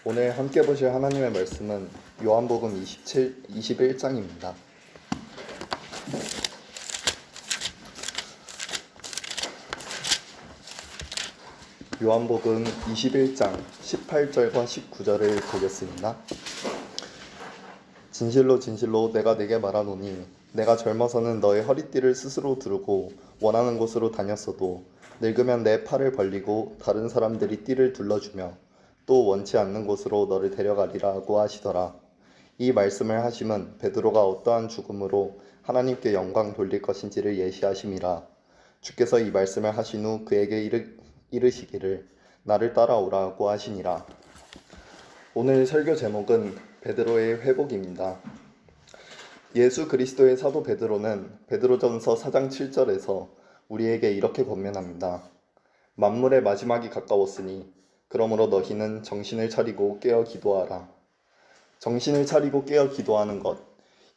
오늘 함께 보실 하나님의 말씀은 요한복음 21장입니다. 요한복음 21장 18절과 19절을 보겠습니다. 진실로 진실로 내가 네게 말하노니 내가 젊어서는 너의 허리띠를 스스로 두르고 원하는 곳으로 다녔어도 늙으면 내 팔을 벌리고 다른 사람들이 띠를 둘러주며 또 원치 않는 곳으로 너를 데려가리라고 하시더라. 이 말씀을 하심은 베드로가 어떠한 죽음으로 하나님께 영광 돌릴 것인지를 예시하심이라. 주께서 이 말씀을 하신 후 그에게 이르시기를 나를 따라오라고 하시니라. 오늘 설교 제목은 베드로의 회복입니다. 예수 그리스도의 사도 베드로는 베드로전서 4장 7절에서 우리에게 이렇게 권면합니다. 만물의 마지막이 가까웠으니 그러므로 너희는 정신을 차리고 깨어 기도하라. 정신을 차리고 깨어 기도하는 것,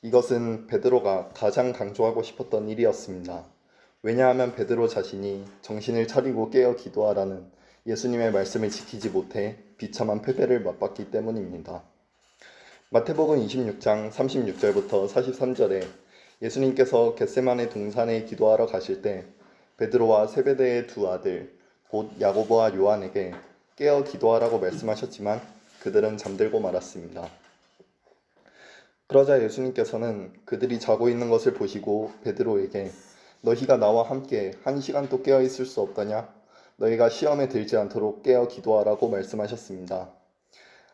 이것은 베드로가 가장 강조하고 싶었던 일이었습니다. 왜냐하면 베드로 자신이 정신을 차리고 깨어 기도하라는 예수님의 말씀을 지키지 못해 비참한 패배를 맛봤기 때문입니다. 마태복음 26장 36절부터 43절에 예수님께서 겟세마네 동산에 기도하러 가실 때 베드로와 세베대의 두 아들 곧 야고보와 요한에게 깨어 기도하라고 말씀하셨지만 그들은 잠들고 말았습니다. 그러자 예수님께서는 그들이 자고 있는 것을 보시고 베드로에게 너희가 나와 함께 1시간도 깨어 있을 수 없다냐? 너희가 시험에 들지 않도록 깨어 기도하라고 말씀하셨습니다.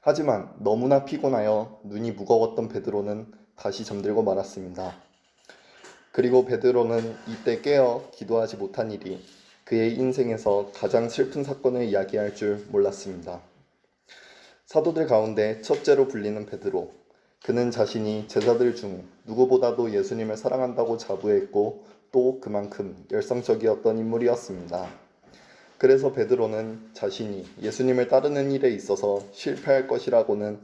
하지만 너무나 피곤하여 눈이 무거웠던 베드로는 다시 잠들고 말았습니다. 그리고 베드로는 이때 깨어 기도하지 못한 일이 그의 인생에서 가장 슬픈 사건을 이야기할 줄 몰랐습니다. 사도들 가운데 첫째로 불리는 베드로. 그는 자신이 제자들 중 누구보다도 예수님을 사랑한다고 자부했고 또 그만큼 열성적이었던 인물이었습니다. 그래서 베드로는 자신이 예수님을 따르는 일에 있어서 실패할 것이라고는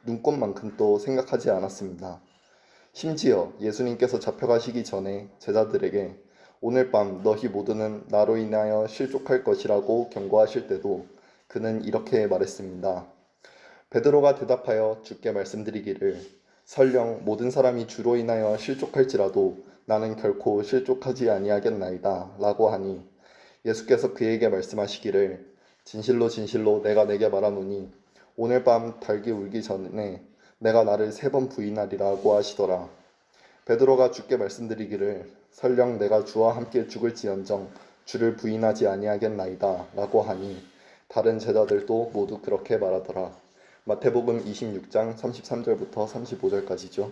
눈꼽만큼도 생각하지 않았습니다. 심지어 예수님께서 잡혀가시기 전에 제자들에게 오늘 밤 너희 모두는 나로 인하여 실족할 것이라고 경고하실 때도 그는 이렇게 말했습니다. 베드로가 대답하여 주께 말씀드리기를 설령 모든 사람이 주로 인하여 실족할지라도 나는 결코 실족하지 아니하겠나이다 라고 하니 예수께서 그에게 말씀하시기를 진실로 진실로 내가 네게 말하노니 오늘 밤 닭이 울기 전에 내가 나를 3번 부인하리라고 하시더라. 베드로가 주께 말씀드리기를 설령 내가 주와 함께 죽을지언정 주를 부인하지 아니하겠나이다 라고 하니 다른 제자들도 모두 그렇게 말하더라. 마태복음 26장 33절부터 35절까지죠.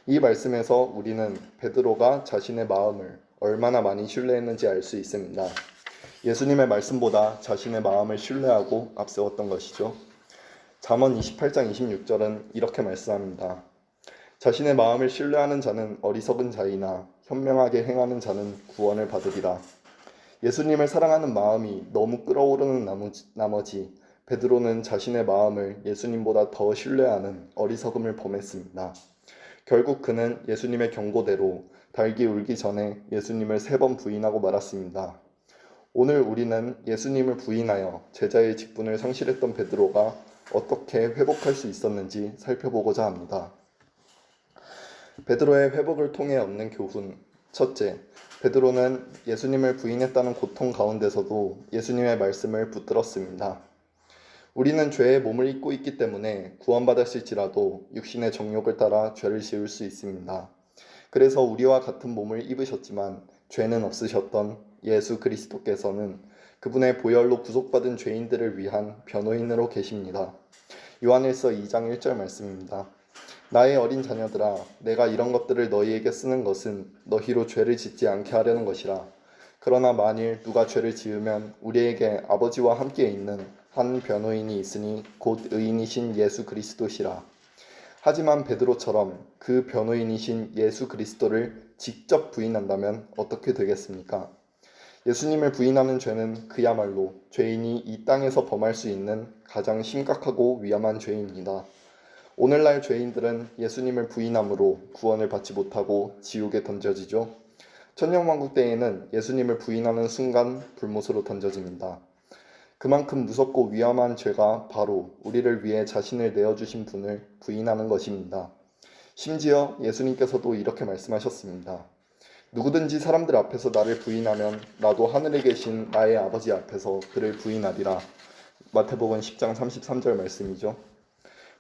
이 말씀에서 우리는 베드로가 자신의 마음을 얼마나 많이 신뢰했는지 알 수 있습니다. 예수님의 말씀보다 자신의 마음을 신뢰하고 앞세웠던 것이죠. 잠언 28장 26절은 이렇게 말씀합니다. 자신의 마음을 신뢰하는 자는 어리석은 자이나 현명하게 행하는 자는 구원을 받으리라. 예수님을 사랑하는 마음이 너무 끓어오르는 나머지 베드로는 자신의 마음을 예수님보다 더 신뢰하는 어리석음을 범했습니다. 결국 그는 예수님의 경고대로 닭이 울기 전에 예수님을 3번 부인하고 말았습니다. 오늘 우리는 예수님을 부인하여 제자의 직분을 상실했던 베드로가 어떻게 회복할 수 있었는지 살펴보고자 합니다. 베드로의 회복을 통해 얻는 교훈. 첫째, 베드로는 예수님을 부인했다는 고통 가운데서도 예수님의 말씀을 붙들었습니다. 우리는 죄의 몸을 입고 있기 때문에 구원받았을지라도 육신의 정욕을 따라 죄를 지을 수 있습니다. 그래서 우리와 같은 몸을 입으셨지만 죄는 없으셨던 예수 그리스도께서는 그분의 보혈로 구속받은 죄인들을 위한 변호인으로 계십니다. 요한일서 2장 1절 말씀입니다. 나의 어린 자녀들아, 내가 이런 것들을 너희에게 쓰는 것은 너희로 죄를 짓지 않게 하려는 것이라. 그러나 만일 누가 죄를 지으면 우리에게 아버지와 함께 있는 한 변호인이 있으니 곧 의인이신 예수 그리스도시라. 하지만 베드로처럼 그 변호인이신 예수 그리스도를 직접 부인한다면 어떻게 되겠습니까? 예수님을 부인하는 죄는 그야말로 죄인이 이 땅에서 범할 수 있는 가장 심각하고 위험한 죄입니다. 오늘날 죄인들은 예수님을 부인함으로 구원을 받지 못하고 지옥에 던져지죠. 천년왕국 때에는 예수님을 부인하는 순간 불못으로 던져집니다. 그만큼 무섭고 위험한 죄가 바로 우리를 위해 자신을 내어주신 분을 부인하는 것입니다. 심지어 예수님께서도 이렇게 말씀하셨습니다. 누구든지 사람들 앞에서 나를 부인하면 나도 하늘에 계신 나의 아버지 앞에서 그를 부인하리라. 마태복음 10장 33절 말씀이죠.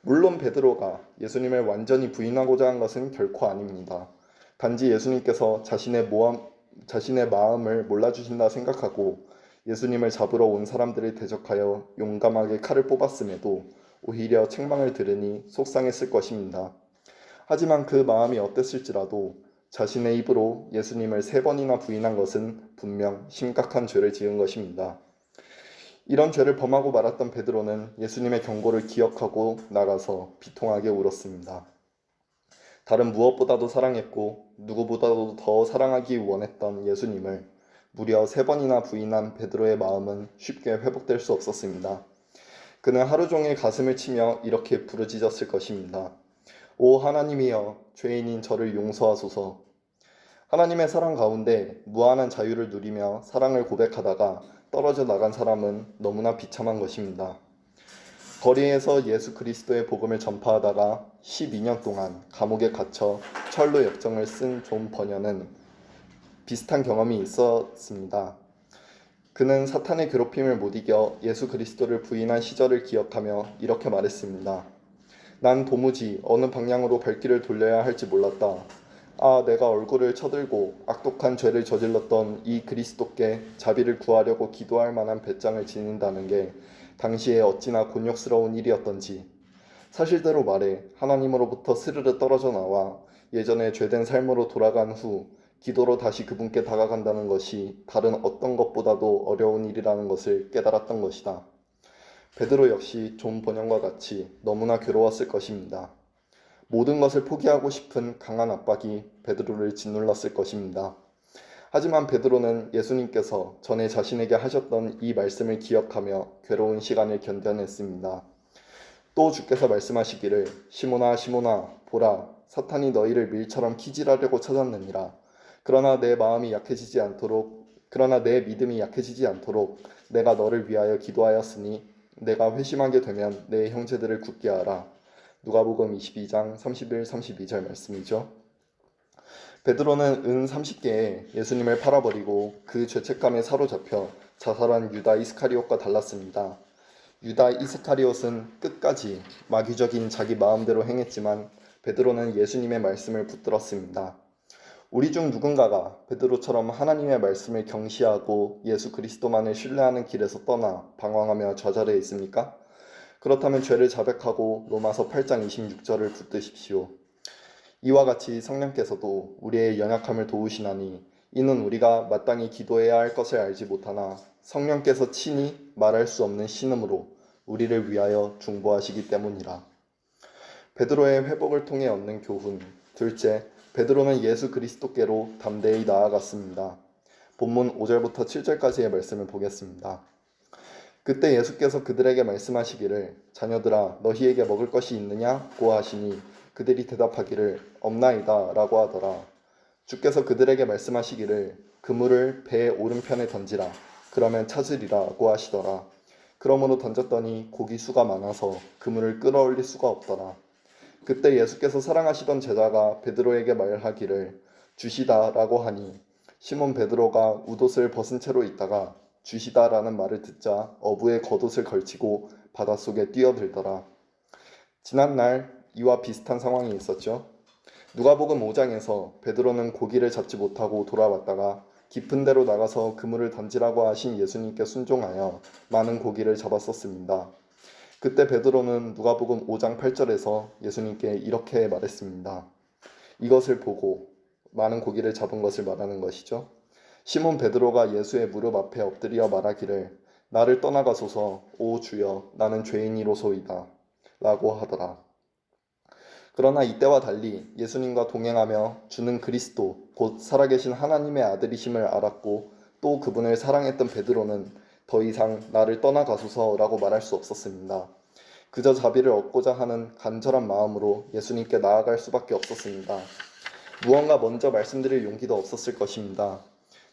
물론 베드로가 예수님을 완전히 부인하고자 한 것은 결코 아닙니다. 단지 예수님께서 자신의 마음을 몰라주신다 생각하고 예수님을 잡으러 온 사람들을 대적하여 용감하게 칼을 뽑았음에도 오히려 책망을 들으니 속상했을 것입니다. 하지만 그 마음이 어땠을지라도 자신의 입으로 예수님을 3번이나 부인한 것은 분명 심각한 죄를 지은 것입니다. 이런 죄를 범하고 말았던 베드로는 예수님의 경고를 기억하고 나가서 비통하게 울었습니다. 다른 무엇보다도 사랑했고 누구보다도 더 사랑하기 원했던 예수님을 무려 3번이나 부인한 베드로의 마음은 쉽게 회복될 수 없었습니다. 그는 하루 종일 가슴을 치며 이렇게 부르짖었을 것입니다. 오 하나님이여, 죄인인 저를 용서하소서. 하나님의 사랑 가운데 무한한 자유를 누리며 사랑을 고백하다가 떨어져 나간 사람은 너무나 비참한 것입니다. 거리에서 예수 그리스도의 복음을 전파하다가 12년 동안 감옥에 갇혀 철로 역정을 쓴 존 버녀는 비슷한 경험이 있었습니다. 그는 사탄의 괴롭힘을 못 이겨 예수 그리스도를 부인한 시절을 기억하며 이렇게 말했습니다. 난 도무지 어느 방향으로 발길을 돌려야 할지 몰랐다. 아, 내가 얼굴을 쳐들고 악독한 죄를 저질렀던 이 그리스도께 자비를 구하려고 기도할 만한 배짱을 지닌다는 게 당시에 어찌나 곤욕스러운 일이었던지. 사실대로 말해 하나님으로부터 스르르 떨어져 나와 예전에 죄된 삶으로 돌아간 후 기도로 다시 그분께 다가간다는 것이 다른 어떤 것보다도 어려운 일이라는 것을 깨달았던 것이다. 베드로 역시 존 번영과 같이 너무나 괴로웠을 것입니다. 모든 것을 포기하고 싶은 강한 압박이 베드로를 짓눌렀을 것입니다. 하지만 베드로는 예수님께서 전에 자신에게 하셨던 이 말씀을 기억하며 괴로운 시간을 견뎌냈습니다. 또 주께서 말씀하시기를 시몬아 시몬아 보라 사탄이 너희를 밀처럼 키질하려고 찾았느니라. 그러나 내 믿음이 약해지지 않도록 내가 너를 위하여 기도하였으니 내가 회심하게 되면 내 형제들을 굳게 하라. 누가복음 22장 31, 32절 말씀이죠. 베드로는 은 30개에 예수님을 팔아버리고 그 죄책감에 사로잡혀 자살한 유다 이스카리옷과 달랐습니다. 유다 이스카리옷은 끝까지 마귀적인 자기 마음대로 행했지만 베드로는 예수님의 말씀을 붙들었습니다. 우리 중 누군가가 베드로처럼 하나님의 말씀을 경시하고 예수 그리스도만을 신뢰하는 길에서 떠나 방황하며 좌절해 있습니까? 그렇다면 죄를 자백하고 로마서 8장 26절을 붙드십시오. 이와 같이 성령께서도 우리의 연약함을 도우시나니 이는 우리가 마땅히 기도해야 할 것을 알지 못하나 성령께서 친히 말할 수 없는 신음으로 우리를 위하여 중보하시기 때문이라. 베드로의 회복을 통해 얻는 교훈. 둘째, 베드로는 예수 그리스도께로 담대히 나아갔습니다. 본문 5절부터 7절까지의 말씀을 보겠습니다. 그때 예수께서 그들에게 말씀하시기를 자녀들아 너희에게 먹을 것이 있느냐고 하시니 그들이 대답하기를 없나이다 라고 하더라. 주께서 그들에게 말씀하시기를 그물을 배의 오른편에 던지라. 그러면 찾으리라고 하시더라. 그러므로 던졌더니 고기 수가 많아서 그물을 끌어올릴 수가 없더라. 그때 예수께서 사랑하시던 제자가 베드로에게 말하기를 주시다 라고 하니 시몬 베드로가 웃옷을 벗은 채로 있다가 주시다라는 말을 듣자 어부의 겉옷을 걸치고 바닷속에 뛰어들더라. 지난날 이와 비슷한 상황이 있었죠. 누가복음 5장에서 베드로는 고기를 잡지 못하고 돌아왔다가 깊은 데로 나가서 그물을 던지라고 하신 예수님께 순종하여 많은 고기를 잡았었습니다. 그때 베드로는 누가복음 5장 8절에서 예수님께 이렇게 말했습니다. 이것을 보고 많은 고기를 잡은 것을 말하는 것이죠. 시몬 베드로가 예수의 무릎 앞에 엎드려 말하기를 나를 떠나가소서 오 주여 나는 죄인이로소이다 라고 하더라. 그러나 이때와 달리 예수님과 동행하며 주는 그리스도 곧 살아계신 하나님의 아들이심을 알았고 또 그분을 사랑했던 베드로는 더 이상 나를 떠나가소서라고 말할 수 없었습니다. 그저 자비를 얻고자 하는 간절한 마음으로 예수님께 나아갈 수밖에 없었습니다. 무언가 먼저 말씀드릴 용기도 없었을 것입니다.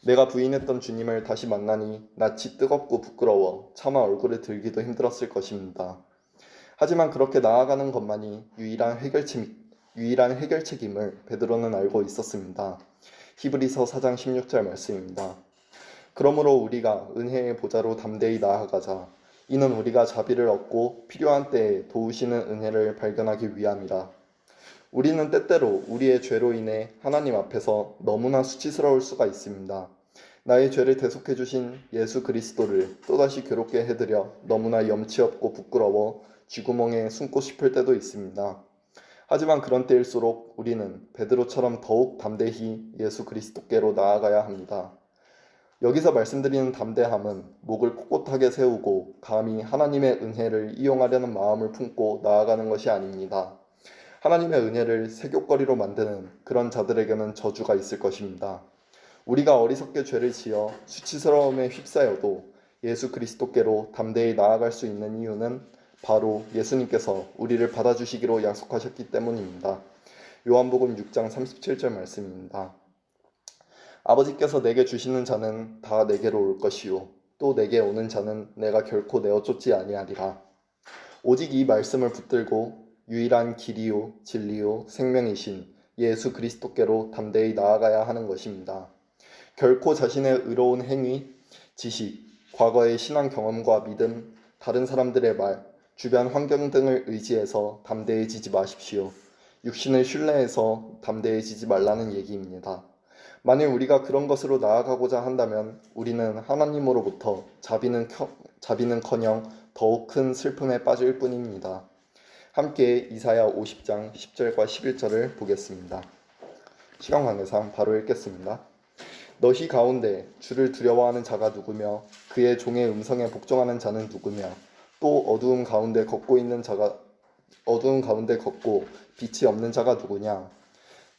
내가 부인했던 주님을 다시 만나니 낯이 뜨겁고 부끄러워 차마 얼굴을 들기도 힘들었을 것입니다. 하지만 그렇게 나아가는 것만이 유일한 해결책임을 베드로는 알고 있었습니다. 히브리서 4장 16절 말씀입니다. 그러므로 우리가 은혜의 보좌로 담대히 나아가자. 이는 우리가 자비를 얻고 필요한 때에 도우시는 은혜를 발견하기 위함이라. 우리는 때때로 우리의 죄로 인해 하나님 앞에서 너무나 수치스러울 수가 있습니다. 나의 죄를 대속해 주신 예수 그리스도를 또다시 괴롭게 해드려 너무나 염치 없고 부끄러워 쥐구멍에 숨고 싶을 때도 있습니다. 하지만 그런 때일수록 우리는 베드로처럼 더욱 담대히 예수 그리스도께로 나아가야 합니다. 여기서 말씀드리는 담대함은 목을 꼿꼿하게 세우고 감히 하나님의 은혜를 이용하려는 마음을 품고 나아가는 것이 아닙니다. 하나님의 은혜를 세귑거리로 만드는 그런 자들에게는 저주가 있을 것입니다. 우리가 어리석게 죄를 지어 수치스러움에 휩싸여도 예수 그리스도께로 담대히 나아갈 수 있는 이유는 바로 예수님께서 우리를 받아주시기로 약속하셨기 때문입니다. 요한복음 6장 37절 말씀입니다. 아버지께서 내게 주시는 자는 다 내게로 올 것이요 또 내게 오는 자는 내가 결코 내어 쫓지 아니하리라. 오직 이 말씀을 붙들고 유일한 길이요 진리요 생명이신 예수 그리스도께로 담대히 나아가야 하는 것입니다. 결코 자신의 의로운 행위, 지식, 과거의 신앙 경험과 믿음, 다른 사람들의 말, 주변 환경 등을 의지해서 담대해지지 마십시오. 육신을 신뢰해서 담대해지지 말라는 얘기입니다. 만일 우리가 그런 것으로 나아가고자 한다면 우리는 하나님으로부터 자비는커녕 더욱 큰 슬픔에 빠질 뿐입니다. 함께 이사야 50장 10절과 11절을 보겠습니다. 시간 관계상 바로 읽겠습니다. 너희 가운데 주를 두려워하는 자가 누구며 그의 종의 음성에 복종하는 자는 누구며 또 어두움 가운데 걷고 빛이 없는 자가 누구냐.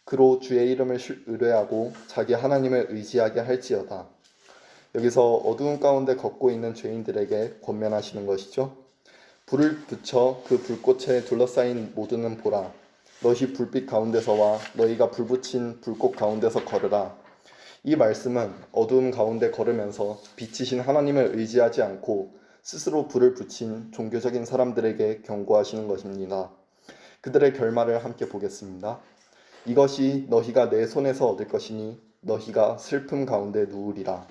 그로 주의 이름을 의뢰하고 자기 하나님을 의지하게 할지어다. 여기서 어두움 가운데 걷고 있는 죄인들에게 권면하시는 것이죠. 불을 붙여 그 불꽃에 둘러싸인 모두는 보라. 너희 불빛 가운데서와 너희가 불 붙인 불꽃 가운데서 걸으라. 이 말씀은 어두움 가운데 걸으면서 빛이신 하나님을 의지하지 않고 스스로 불을 붙인 종교적인 사람들에게 경고하시는 것입니다. 그들의 결말을 함께 보겠습니다. 이것이 너희가 내 손에서 얻을 것이니 너희가 슬픔 가운데 누우리라.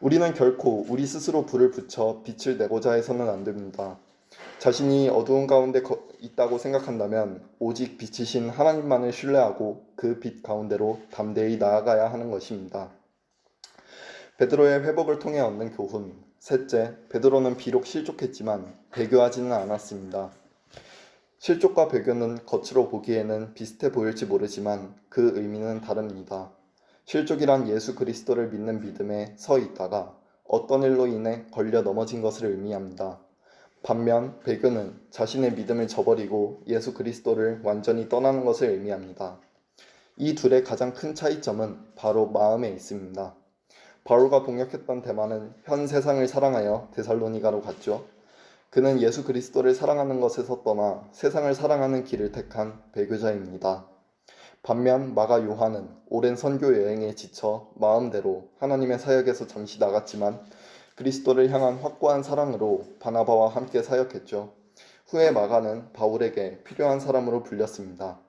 우리는 결코 우리 스스로 불을 붙여 빛을 내고자 해서는 안 됩니다. 자신이 어두운 가운데 있다고 생각한다면 오직 빛이신 하나님만을 신뢰하고 그 빛 가운데로 담대히 나아가야 하는 것입니다. 베드로의 회복을 통해 얻는 교훈. 셋째, 베드로는 비록 실족했지만 배교하지는 않았습니다. 실족과 배교는 겉으로 보기에는 비슷해 보일지 모르지만 그 의미는 다릅니다. 실족이란 예수 그리스도를 믿는 믿음에 서 있다가 어떤 일로 인해 걸려 넘어진 것을 의미합니다. 반면 배교는 자신의 믿음을 저버리고 예수 그리스도를 완전히 떠나는 것을 의미합니다. 이 둘의 가장 큰 차이점은 바로 마음에 있습니다. 바울과 동역했던 데마는 현 세상을 사랑하여 데살로니가로 갔죠. 그는 예수 그리스도를 사랑하는 것에서 떠나 세상을 사랑하는 길을 택한 배교자입니다. 반면 마가 요한은 오랜 선교 여행에 지쳐 마음대로 하나님의 사역에서 잠시 나갔지만 그리스도를 향한 확고한 사랑으로 바나바와 함께 사역했죠. 후에 마가는 바울에게 필요한 사람으로 불렸습니다.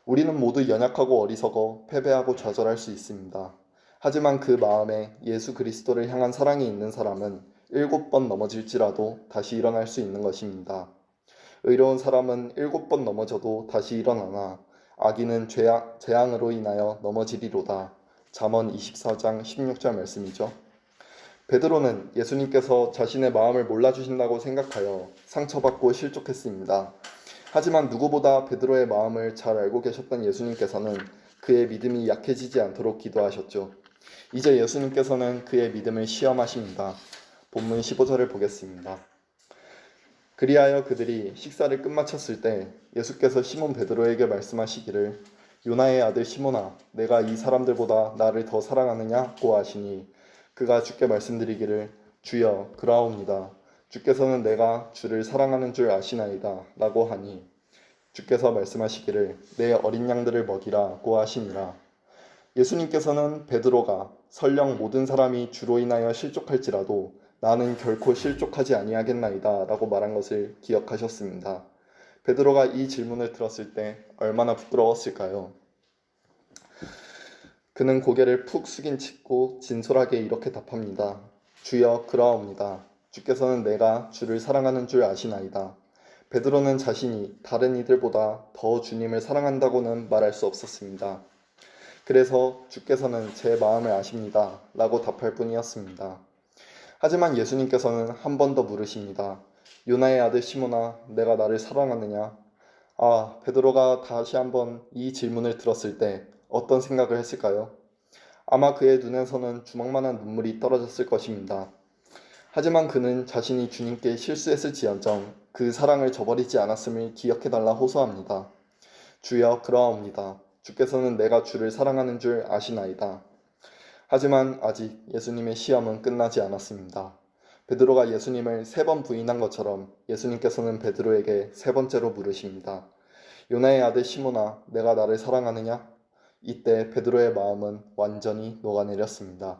우리는 모두 연약하고 어리석어 패배하고 좌절할 수 있습니다. 하지만 그 마음에 예수 그리스도를 향한 사랑이 있는 사람은 7번 넘어질지라도 다시 일어날 수 있는 것입니다. 의로운 사람은 7번 넘어져도 다시 일어나나 악인은 재앙으로 인하여 넘어지리로다. 잠언 24장 16절 말씀이죠. 베드로는 예수님께서 자신의 마음을 몰라주신다고 생각하여 상처받고 실족했습니다. 하지만 누구보다 베드로의 마음을 잘 알고 계셨던 예수님께서는 그의 믿음이 약해지지 않도록 기도하셨죠. 이제 예수님께서는 그의 믿음을 시험하십니다. 본문 15절을 보겠습니다. 그리하여 그들이 식사를 끝마쳤을 때 예수께서 시몬 베드로에게 말씀하시기를 요나의 아들 시몬아 내가 이 사람들보다 나를 더 사랑하느냐고 하시니 그가 주께 말씀드리기를 주여 그러하옵니다. 주께서는 내가 주를 사랑하는 줄 아시나이다 라고 하니 주께서 말씀하시기를 내 어린 양들을 먹이라고 하시니라. 예수님께서는 베드로가 설령 모든 사람이 주로 인하여 실족할지라도 나는 결코 실족하지 아니하겠나이다 라고 말한 것을 기억하셨습니다. 베드로가 이 질문을 들었을 때 얼마나 부끄러웠을까요? 그는 고개를 푹 숙인 채고 진솔하게 이렇게 답합니다. 주여, 그러하옵니다. 주께서는 내가 주를 사랑하는 줄 아시나이다. 베드로는 자신이 다른 이들보다 더 주님을 사랑한다고는 말할 수 없었습니다. 그래서 주께서는 제 마음을 아십니다 라고 답할 뿐이었습니다. 하지만 예수님께서는 한 번 더 물으십니다. 요나의 아들 시몬아, 내가 나를 사랑하느냐? 베드로가 다시 한번 이 질문을 들었을 때 어떤 생각을 했을까요? 아마 그의 눈에서는 주먹만한 눈물이 떨어졌을 것입니다. 하지만 그는 자신이 주님께 실수했을지언정 그 사랑을 저버리지 않았음을 기억해달라 호소합니다. 주여, 그러하옵니다. 주께서는 내가 주를 사랑하는 줄 아시나이다. 하지만 아직 예수님의 시험은 끝나지 않았습니다. 베드로가 예수님을 3번 부인한 것처럼 예수님께서는 베드로에게 3번째로 물으십니다. 요나의 아들 시몬아, 내가 나를 사랑하느냐? 이때 베드로의 마음은 완전히 녹아내렸습니다.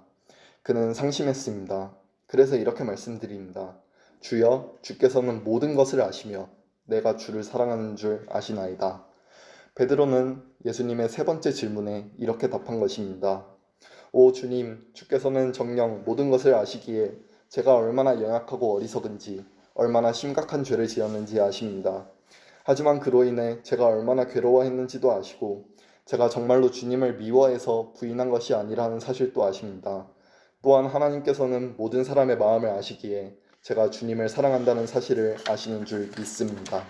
그는 상심했습니다. 그래서 이렇게 말씀드립니다. 주여, 주께서는 모든 것을 아시며 내가 주를 사랑하는 줄 아시나이다. 베드로는 예수님의 3번째 질문에 이렇게 답한 것입니다. 오 주님, 주께서는 정녕 모든 것을 아시기에 제가 얼마나 연약하고 어리석은지, 얼마나 심각한 죄를 지었는지 아십니다. 하지만 그로 인해 제가 얼마나 괴로워했는지도 아시고 제가 정말로 주님을 미워해서 부인한 것이 아니라는 사실도 아십니다. 또한 하나님께서는 모든 사람의 마음을 아시기에 제가 주님을 사랑한다는 사실을 아시는 줄 믿습니다.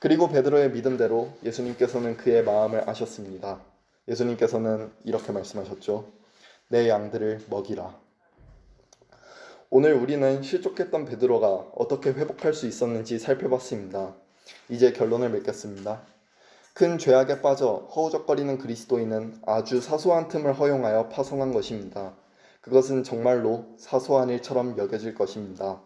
그리고 베드로의 믿음대로 예수님께서는 그의 마음을 아셨습니다. 예수님께서는 이렇게 말씀하셨죠. 내 양들을 먹이라. 오늘 우리는 실족했던 베드로가 어떻게 회복할 수 있었는지 살펴봤습니다. 이제 결론을 맺겠습니다. 큰 죄악에 빠져 허우적거리는 그리스도인은 아주 사소한 틈을 허용하여 파손한 것입니다. 그것은 정말로 사소한 일처럼 여겨질 것입니다.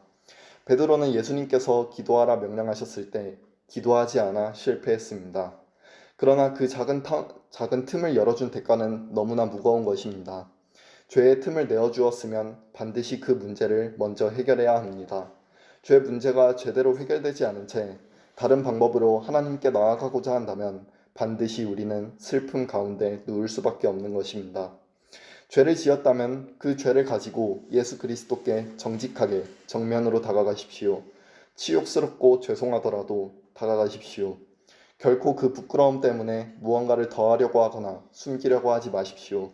베드로는 예수님께서 기도하라 명령하셨을 때 기도하지 않아 실패했습니다. 그러나 그 작은 틈을 열어준 대가는 너무나 무거운 것입니다. 죄의 틈을 내어주었으면 반드시 그 문제를 먼저 해결해야 합니다. 죄 문제가 제대로 해결되지 않은 채 다른 방법으로 하나님께 나아가고자 한다면 반드시 우리는 슬픔 가운데 누울 수밖에 없는 것입니다. 죄를 지었다면 그 죄를 가지고 예수 그리스도께 정직하게 정면으로 다가가십시오. 치욕스럽고 죄송하더라도 다가가십시오. 결코 그 부끄러움 때문에 무언가를 더하려고 하거나 숨기려고 하지 마십시오.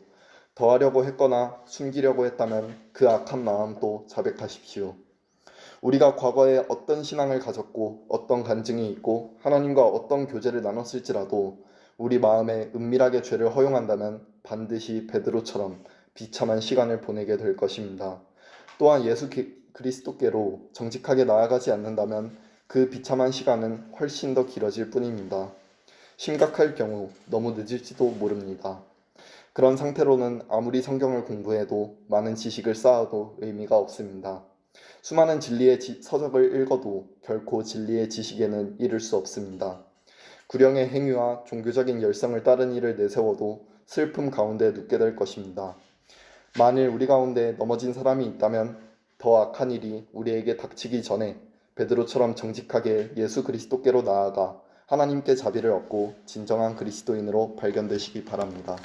더하려고 했거나 숨기려고 했다면 그 악한 마음도 자백하십시오. 우리가 과거에 어떤 신앙을 가졌고 어떤 간증이 있고 하나님과 어떤 교제를 나눴을지라도 우리 마음에 은밀하게 죄를 허용한다면 반드시 베드로처럼 비참한 시간을 보내게 될 것입니다. 또한 예수 그리스도께로 정직하게 나아가지 않는다면 그 비참한 시간은 훨씬 더 길어질 뿐입니다. 심각할 경우 너무 늦을지도 모릅니다. 그런 상태로는 아무리 성경을 공부해도 많은 지식을 쌓아도 의미가 없습니다. 수많은 진리의 서적을 읽어도 결코 진리의 지식에는 이를 수 없습니다. 구령의 행위와 종교적인 열성을 따른 일을 내세워도 슬픔 가운데 눕게 될 것입니다. 만일 우리 가운데 넘어진 사람이 있다면 더 악한 일이 우리에게 닥치기 전에 베드로처럼 정직하게 예수 그리스도께로 나아가 하나님께 자비를 얻고 진정한 그리스도인으로 발견되시기 바랍니다.